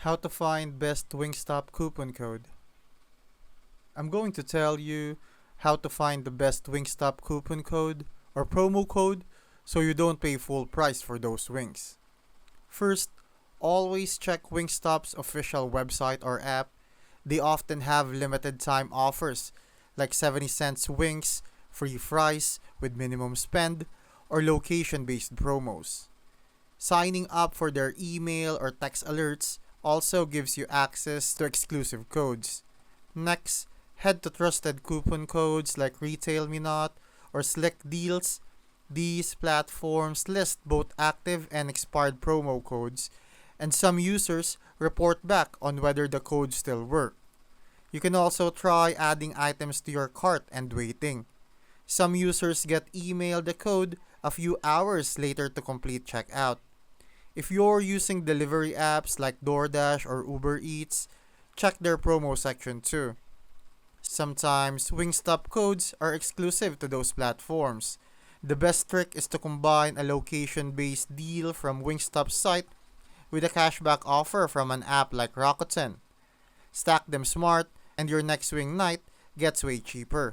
How to find best Wingstop coupon code. I'm going to tell you how to find the best Wingstop coupon code or promo code so you don't pay full price for those wings. First, always check Wingstop's official website or app. They often have limited time offers like 70 cents wings, free fries with minimum spend, or location based promos. Signing up for their email or text alerts also gives you access to exclusive codes. Next, head to trusted coupon codes like Retail Me Not or Slick Deals. These platforms list both active and expired promo codes, and some users report back on whether the codes still work. You can also try adding items to your cart and waiting. Some users get emailed the code a few hours later to complete checkout. If you're using delivery apps like DoorDash or Uber Eats, check their promo section too. Sometimes Wingstop codes are exclusive to those platforms. The best trick is to combine a location-based deal from Wingstop's site with a cashback offer from an app like Rakuten. Stack them smart, and your next wing night gets way cheaper.